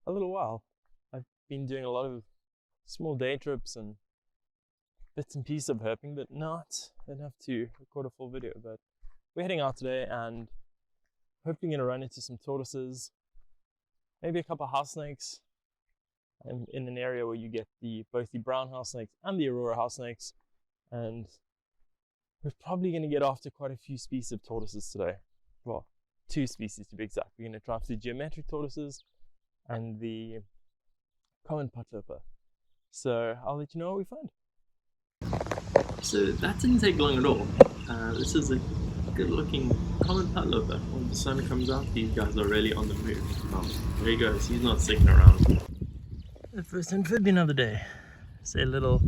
a little while. I've been doing a lot of small day trips and bits and pieces of herping, but not enough to record a full video. But we're heading out today and hopefully going to run into some tortoises, maybe a couple of house snakes. I'm in an area where you get both the brown house snakes and the aurora house snakes, and we're probably going to get after quite a few species of tortoises today. Well, 2 species to be exact. We're going to try after the geometric tortoises and the common potloper. So I'll let you know what we find. So that didn't take long at all. This is a good looking common potloper. When the sun comes out, these guys are really on the move. Oh, there he goes, he's not sticking around. The first amphibian of the day. It's a little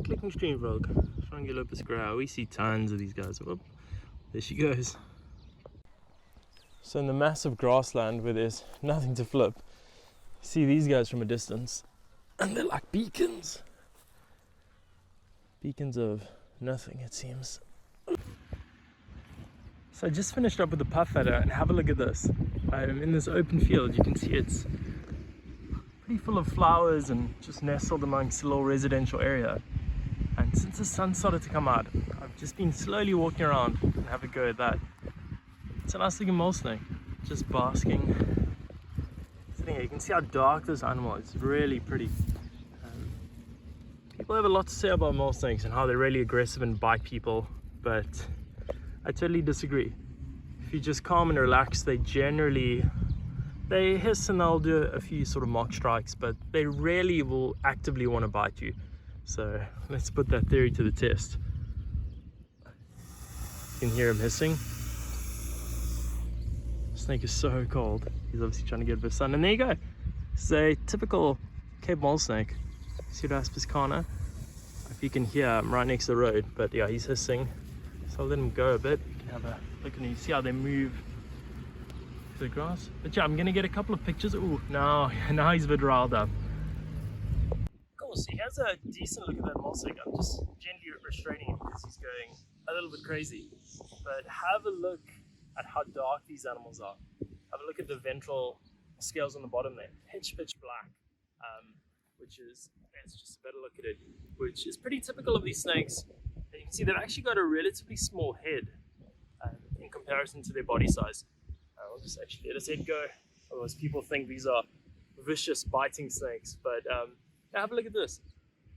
clicking stream frog, Frangulopus grau. We see tons of these guys. Whoop, there she goes. So in the massive grassland where there's nothing to flip, you see these guys from a distance, and they're like beacons. Beacons of nothing, it seems. So I just finished up with the puff adder, and have a look at this. I'm in this open field. You can see it's pretty full of flowers and just nestled amongst a little residential area. And since the sun started to come out, I've just been slowly walking around and have a go at that. It's a nice looking mole snake, just basking. Sitting here. You can see how dark this animal is. It's really pretty. People have a lot to say about mole snakes and how they're really aggressive and bite people, but I totally disagree. If you just calm and relax, they hiss and they'll do a few sort of mock strikes, but they rarely will actively want to bite you. So let's put that theory to the test. You can hear him hissing. The snake is so cold. He's obviously trying to get a bit of sun. And there you go. It's a typical Cape mole snake. Pseudaspis carna. If you can hear, I'm right next to the road, but yeah, he's hissing. So I'll let him go a bit. You can have a look and you see how they move through the grass. But yeah, I'm gonna get a couple of pictures. Ooh, now he's a bit riled up. Cool, so he has a decent look at that mole snake. I'm just gently restraining him because he's going a little bit crazy. But have a look at how dark these animals are. Have a look at the ventral scales on the bottom there. Pitch black. Which is, let's just a better look at it, which is pretty typical of these snakes. And you can see they've actually got a relatively small head in comparison to their body size. I'll just actually let his head go, otherwise people think these are vicious biting snakes. But have a look at this.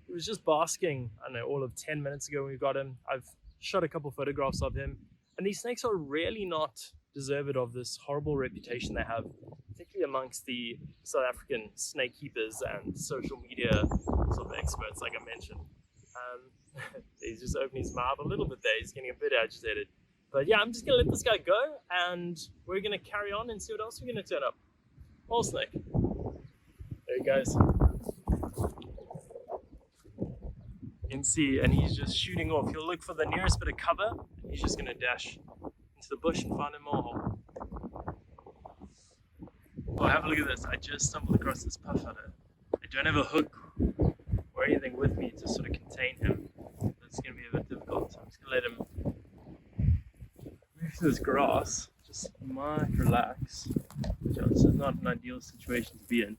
He was just basking, I don't know, all of 10 minutes ago when we got him. I've shot a couple photographs of him, and these snakes are really not deserved of this horrible reputation they have, particularly amongst the South African snake keepers and social media sort of experts, like I mentioned. He's just opening his mouth a little bit there. He's getting a bit agitated. But yeah, I'm just going to let this guy go, and we're going to carry on and see what else we're going to turn up. Mole snake. There he goes. You can see, and he's just shooting off. He'll look for the nearest bit of cover, and he's just going to dash into the bush and find a mole hole. Well, have a look at this. I just stumbled across this puff adder. I don't have a hook or anything with me to sort of contain him. It's going to be a bit difficult. So I'm just going to let him move through this grass. Just might relax. This is not an ideal situation to be in.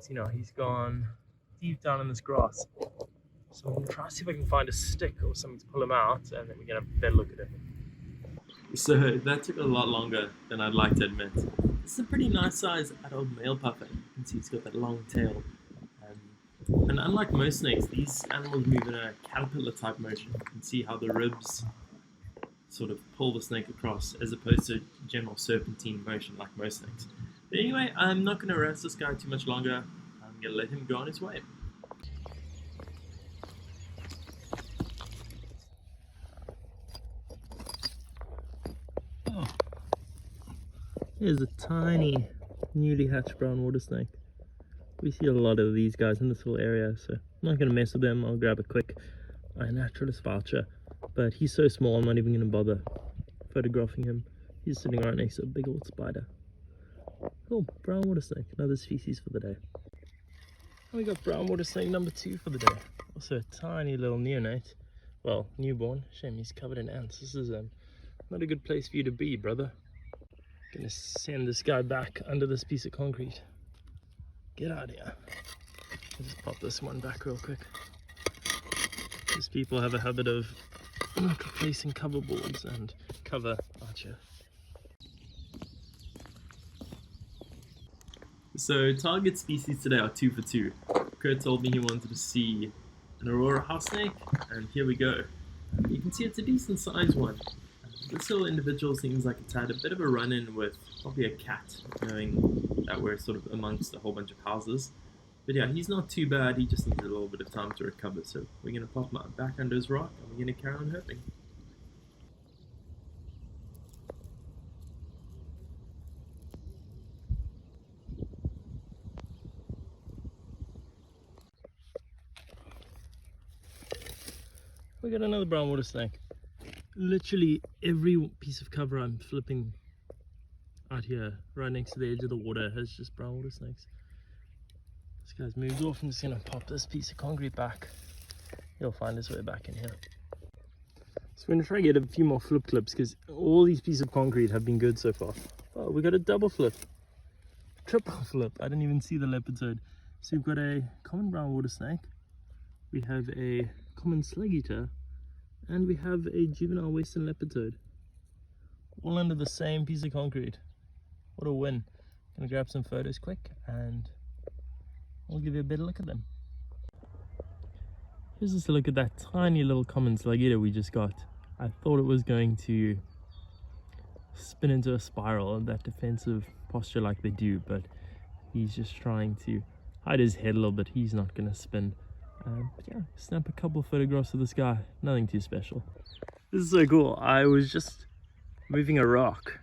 You know, he's gone deep down in this grass. So I'm going to try to see if I can find a stick or something to pull him out, and then we're going to have a better look at him. So that took a lot longer than I'd like to admit. This is a pretty nice size adult male puffer. You can see he's got that long tail. And unlike most snakes, these animals move in a caterpillar type motion. You can see how the ribs sort of pull the snake across, as opposed to general serpentine motion like most snakes. But anyway, I'm not going to harass this guy too much longer. I'm going to let him go on his way. Oh. Here's a tiny, newly hatched brown water snake. We see a lot of these guys in this little area, so I'm not going to mess with them. I'll grab a quick naturalist voucher, but he's so small I'm not even going to bother photographing him. He's sitting right next to a big old spider. Oh, brown water snake, another species for the day. And we got brown water snake number 2 for the day. Also a tiny little neonate. Well, newborn. Shame he's covered in ants. This is not a good place for you to be, brother. Gonna send this guy back under this piece of concrete. Get out of here. I'll just pop this one back real quick. These people have a habit of not replacing cover boards and cover out here. So target species today are 2 for 2. Kurt told me he wanted to see an aurora house snake, and here we go. You can see it's a decent sized one. This little individual seems like it's had a bit of a run-in with probably a cat, knowing that we're sort of amongst a whole bunch of houses. But yeah, he's not too bad, he just needs a little bit of time to recover, so we're going to pop him back under his rock and we're going to carry on hoping. We got another brown water snake. Literally every piece of cover I'm flipping out here, right next to the edge of the water, has just brown water snakes. This guy's moved off. I'm just gonna pop this piece of concrete back. He'll find his way back in here. So we're gonna try to get a few more flip clips because all these pieces of concrete have been good so far. Oh, we got a double flip, triple flip. I didn't even see the leopard toad. So we've got a common brown water snake. We have a common slug eater, and we have a juvenile western leopard toad, all under the same piece of concrete. What a win. Gonna grab some photos quick and I'll give you a better look at them. Here's just a look at that tiny little common slug eater we just got. I thought it was going to spin into a spiral and that defensive posture like they do, but he's just trying to hide his head a little bit. He's not gonna spin. But yeah, snap a couple of photographs of this guy, nothing too special. This is so cool. I was just moving a rock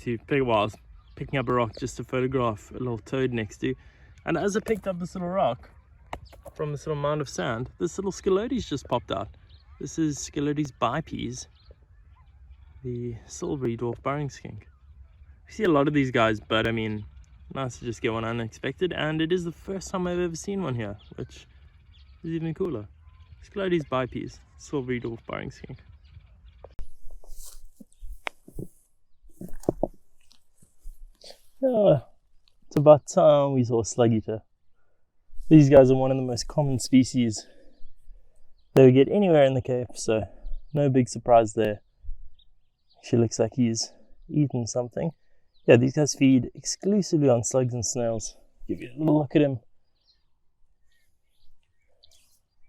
to pick, well, I was picking up a rock just to photograph a little toad next to, and as I picked up this little rock from this little mound of sand, this little Skelotes just popped out. This is Skelotes bipes, the silvery dwarf burrowing skink. I see a lot of these guys, but I mean, nice to just get one unexpected, and it is the first time I've ever seen one here, which is even cooler. Skelotes bipes, silvery dwarf burrowing skink. It's about time we saw a slug eater. These guys are one of the most common species that we get anywhere in the Cape, so no big surprise there. She looks like he's eaten something. Yeah, these guys feed exclusively on slugs and snails. Give you a little look at him.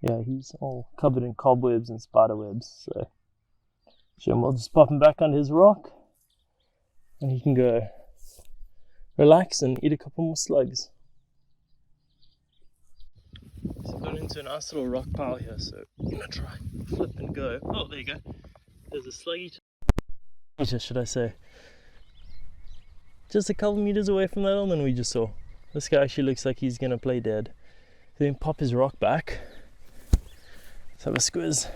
Yeah, he's all covered in cobwebs and spider webs, so we'll just pop him back under his rock and he can go relax and eat a couple more slugs. So got into a nice little rock pile here, so I'm gonna try and flip and go. Oh, there you go. There's a slug eater, should I say. Just a couple meters away from that other one we just saw. This guy actually looks like he's gonna play dead. Then pop his rock back. Let's have a squiz.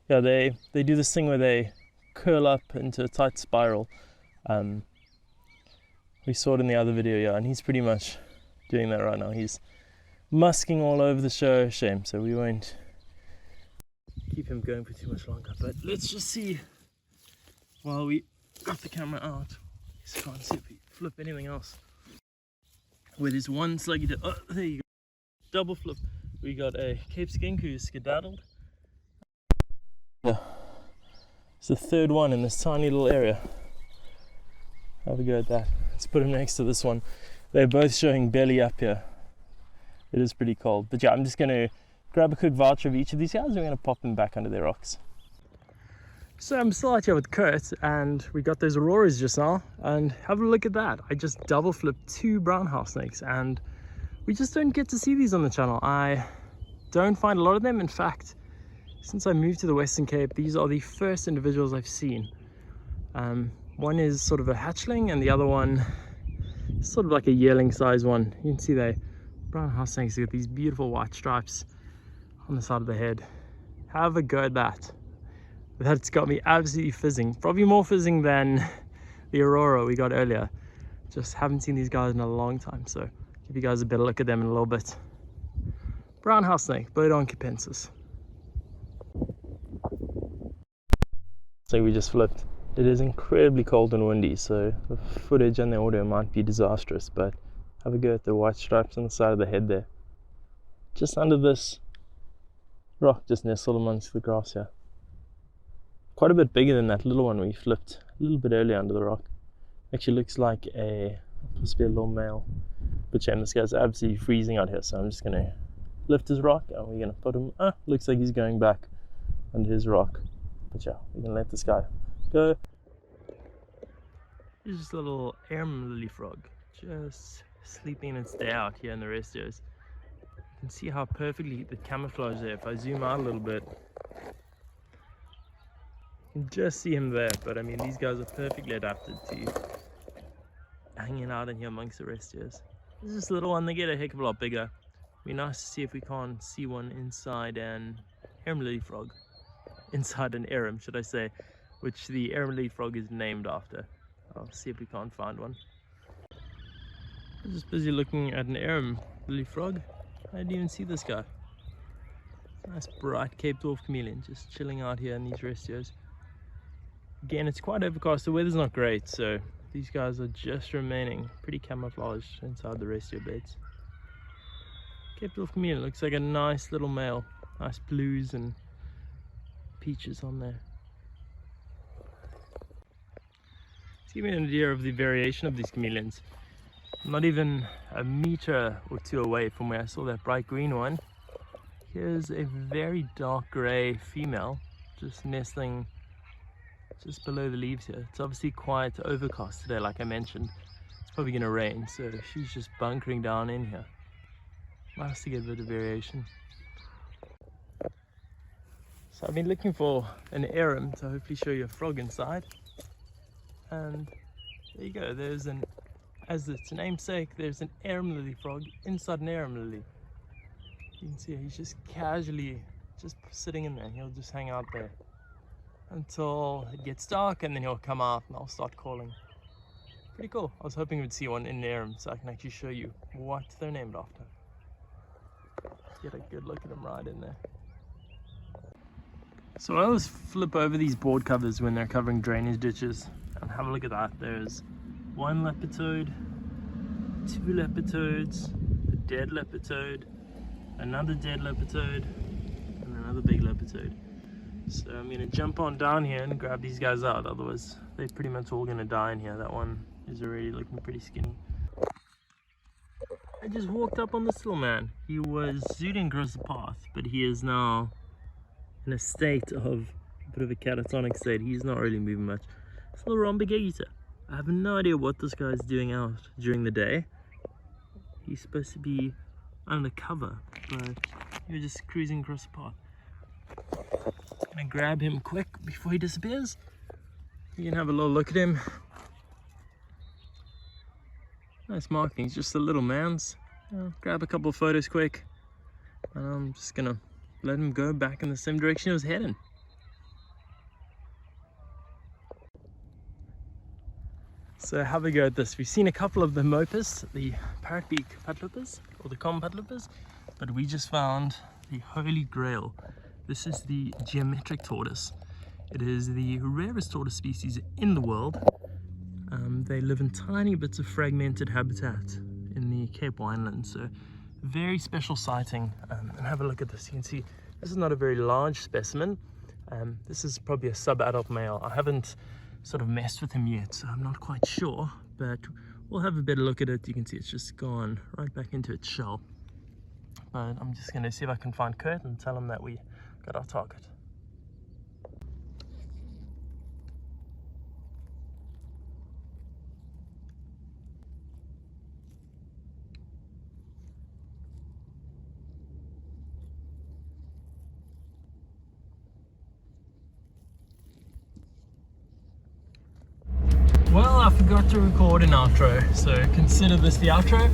Yeah, they do this thing where they curl up into a tight spiral. We saw it in the other video, yeah, and he's pretty much doing that right now. He's musking all over the show. Shame, so we won't keep him going for too much longer. But let's just see, while we got the camera out, let's try and see if we flip anything else. Where there's one slug eater. Oh, there you go. Double flip. We got a Cape skink who's skedaddled. Yeah, it's the third one in this tiny little area. Have a go at that. Let's put him next to this one. They're both showing belly up here. It is pretty cold. But yeah, I'm just going to grab a quick voucher of each of these guys. We're going to pop them back under their rocks. So I'm still out here with Kurt, and we got those auroras just now. And have a look at that. I just double flipped 2 brown house snakes, and we just don't get to see these on the channel. I don't find a lot of them. In fact, since I moved to the Western Cape, these are the first individuals I've seen. One is sort of a hatchling, and the other one is sort of like a yearling size one. You can see they brown house snakes get these beautiful white stripes on the side of the head. Have a go at that. That's got me absolutely fizzing. Probably more fizzing than the aurora we got earlier. Just haven't seen these guys in a long time, so give you guys a better look at them in a little bit. Brown house snake, Birdon capensis. So we just flipped. It is incredibly cold and windy, so the footage and the audio might be disastrous, but Have a go at the white stripes on the side of the head there. Just under this rock, just nestled amongst the grass here. Quite a bit bigger than that little one we flipped a little bit earlier under the rock. Actually looks like must be a little male. But yeah, this guy's absolutely freezing out here, so I'm just gonna lift his rock and we're gonna put him, looks like he's going back under his rock. But yeah, we're gonna let this guy go. Here's just a little airm lily frog, just sleeping its day out here in the restos. You can see how perfectly the camouflage there. If I zoom out a little bit, you can just see him there. But I mean, these guys are perfectly adapted to hanging out in here amongst the restos. This is a little one, they get a heck of a lot bigger. It'd be nice to see if we can't see one inside an airm lily frog. Inside an arum, should I say, which the arum lily frog is named after. I'll see if we can't find one. I'm just busy looking at an arum lily frog. I didn't even see this guy. Nice bright Cape Dwarf chameleon just chilling out here in these restos. Again, it's quite overcast, the weather's not great, so these guys are just remaining pretty camouflaged inside the resto beds. Cape Dwarf chameleon looks like a nice little male. Nice blues and peaches on there. To give you an idea of the variation of these chameleons, not even a meter or two away from where I saw that bright green one, here's a very dark grey female just nestling just below the leaves here. It's obviously quite overcast today, like I mentioned. It's probably going to rain, so she's just bunkering down in here. Nice to get a bit of variation. So I've been looking for an arum to hopefully show you a frog inside. And there you go, there's an, as its namesake, there's an arum lily frog inside an arum lily. You can see he's just casually just sitting in there. He'll just hang out there until it gets dark, and then he'll come out and I'll start calling. Pretty cool. I was hoping we'd see one in the arum so I can actually show you what they're named after. Get a good look at them right in there. So I always flip over these board covers when they're covering drainage ditches and have a look at that. There's one leopard toad, two leopard toads, a dead leopard toad, another dead leopard toad, and another big leopard toad. So I'm gonna jump on down here and grab these guys out, otherwise they're pretty much all gonna die in here. That one is already looking pretty skinny. I just walked up on this little man. He was zooting across the path, but he is now in a state of a bit of a catatonic state. He's not really moving much. It's a little rhombogator. I have no idea what this guy's doing out during the day. He's supposed to be undercover, but you're just cruising across the path. Gonna grab him quick before he disappears. You can have a little look at him. Nice markings, just the little man's. Grab a couple of photos quick, and I'm just gonna let him go back in the same direction he was heading. So have a go at this. We've seen a couple of the mopus, the parrotbeak padloopers, or the common padloopers, but we just found the holy grail. This is the geometric tortoise. It is the rarest tortoise species in the world. They live in tiny bits of fragmented habitat in the Cape Winelands, so very special sighting. And have a look at this. You can see this is not a very large specimen. This is probably a sub-adult male. I haven't sort of messed with him yet, so I'm not quite sure, but we'll have a better look at it. You can see it's just gone right back into its shell. But I'm just going to see if I can find Kurt and tell him that we got our target. Well, I forgot to record an outro, so consider this the outro.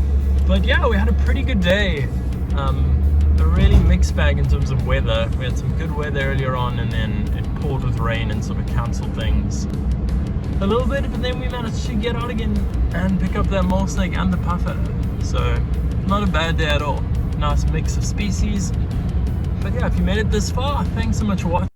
But yeah, we had a pretty good day. A really mixed bag in terms of weather. We had some good weather earlier on, and then it poured with rain and sort of canceled things a little bit, but then we managed to get out again and pick up that mole snake and the puffer. So not a bad day at all. Nice mix of species. But yeah, if you made it this far, thanks so much for watching.